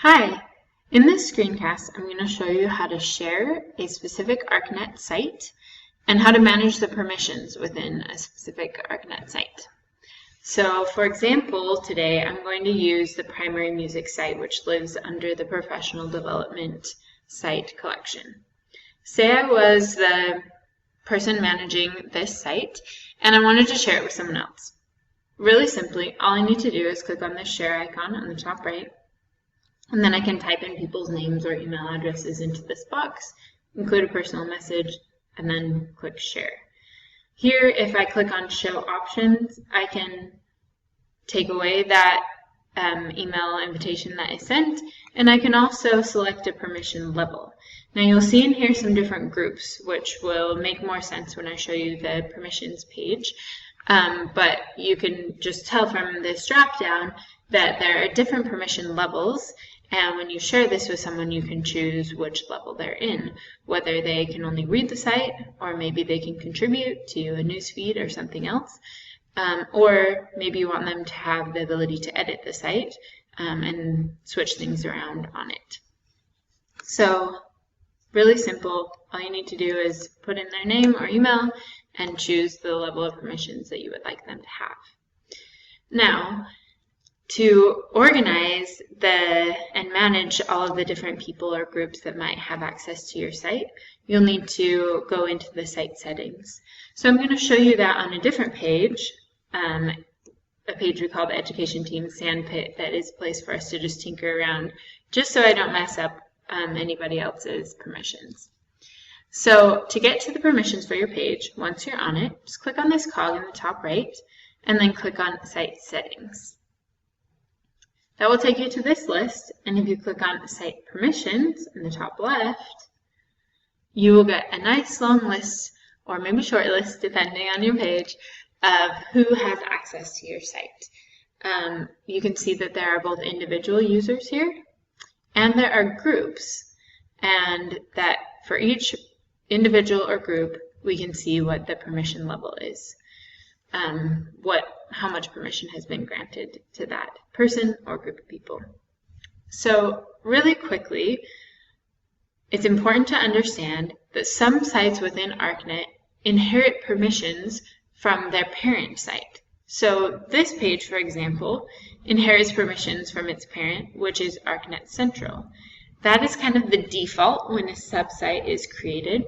Hi! In this screencast, I'm going to show you how to share a specific ArkNet site and how to manage the permissions within a specific ArkNet site. So, for example, today I'm going to use the primary music site, which lives under the professional development site collection. Say I was the person managing this site and I wanted to share it with someone else. Really simply, all I need to do is click on the share icon on the top right, and then I can type in people's names or email addresses into this box, include a personal message, and then click share. Here, if I click on show options, I can take away that email invitation that I sent, and I can also select a permission level. Now you'll see in here some different groups, which will make more sense when I show you the permissions page. But you can just tell from this drop down that there are different permission levels, and when you share this with someone, you can choose which level they're in, whether they can only read the site, or maybe they can contribute to a newsfeed or something else, or maybe you want them to have the ability to edit the site and switch things around on it. So really simple. All you need to do is put in their name or email and choose the level of permissions that you would like them to have. Now, to organize and manage all of the different people or groups that might have access to your site, you'll need to go into the site settings. So I'm going to show you that on a different page, a page we call the Education Team Sandpit, that is a place for us to just tinker around, just so I don't mess up anybody else's permissions. So to get to the permissions for your page, once you're on it, just click on this cog in the top right, and then click on Site Settings. That will take you to this list, and if you click on Site Permissions in the top left, you will get a nice long list, or maybe short list, depending on your page, of who has access to your site. You can see that there are both individual users here, and there are groups, and that for each individual or group, we can see what the permission level is, how much permission has been granted to that person or group of people. So really quickly, it's important to understand that some sites within ArkNet inherit permissions from their parent site. So this page, for example, inherits permissions from its parent, which is ArkNet Central. That is kind of the default when a subsite is created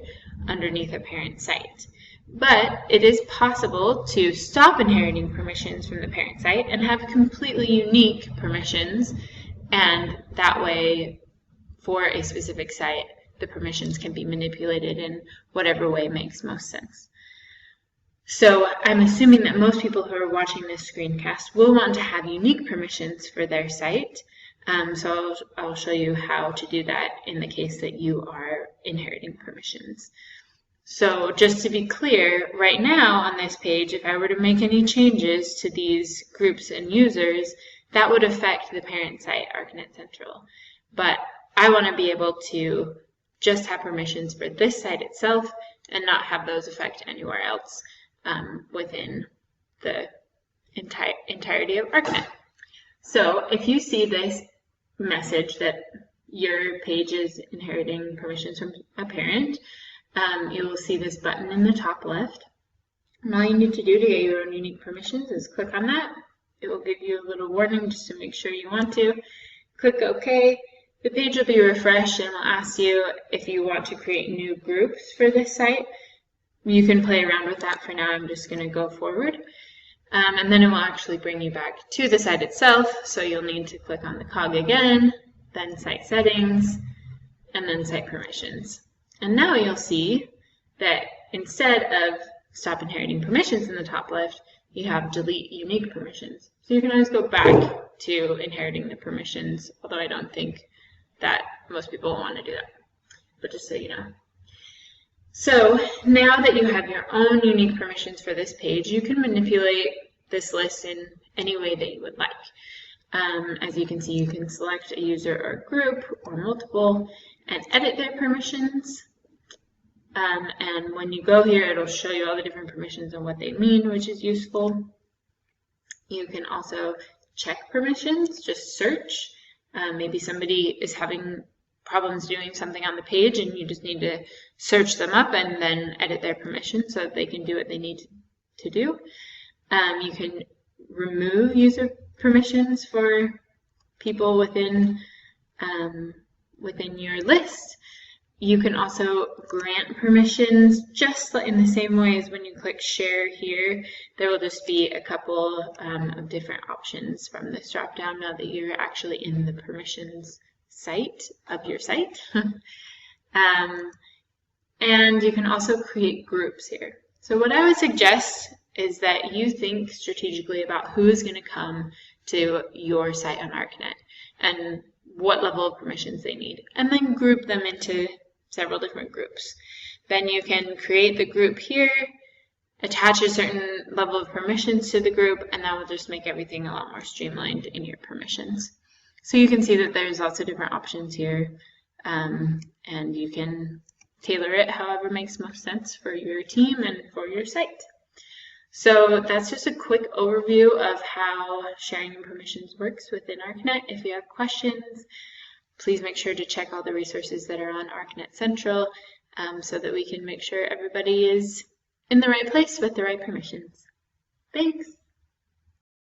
underneath a parent site. But it is possible to stop inheriting permissions from the parent site and have completely unique permissions, and that way, for a specific site, the permissions can be manipulated in whatever way makes most sense. So I'm assuming that most people who are watching this screencast will want to have unique permissions for their site. So I'll show you how to do that in the case that you are inheriting permissions. So just to be clear, right now on this page, if I were to make any changes to these groups and users, that would affect the parent site, ArkNet Central. But I want to be able to just have permissions for this site itself and not have those affect anywhere else within the entirety of ArkNet. So if you see this message that your page is inheriting permissions from a parent, you will see this button in the top left. And all you need to do to get your own unique permissions is click on that. It will give you a little warning just to make sure you want to. Click OK. The page will be refreshed and will ask you if you want to create new groups for this site. You can play around with that for now. I'm just going to go forward. And then it will actually bring you back to the site itself. So you'll need to click on the cog again, then Site Settings, and then Site Permissions. And now you'll see that instead of Stop Inheriting Permissions in the top left, you have Delete Unique Permissions. So you can always go back to inheriting the permissions, although I don't think that most people want to do that. But just so you know. So now that you have your own unique permissions for this page, you can manipulate this list in any way that you would like. As you can see, you can select a user or group or multiple and edit their permissions. And when you go here, it'll show you all the different permissions and what they mean, which is useful. You can also check permissions, just search, Maybe somebody is having problems doing something on the page and you just need to search them up and then edit their permissions so that they can do what they need to do. You can remove user permissions for people within your list. You can also grant permissions just in the same way as when you click share here. There will just be a couple of different options from this drop down now that you're actually in the permissions site of your site. And you can also create groups here. So what I would suggest is that you think strategically about who is going to come to your site on ArkNet and what level of permissions they need, and then group them into several different groups. Then you can create the group here, attach a certain level of permissions to the group, and that will just make everything a lot more streamlined in your permissions. So you can see that there's lots of different options here, and you can tailor it however makes most sense for your team and for your site. So that's just a quick overview of how sharing your permissions works within ArkNet. If you have questions, please make sure to check all the resources that are on ArkNet Central so that we can make sure everybody is in the right place with the right permissions. Thanks.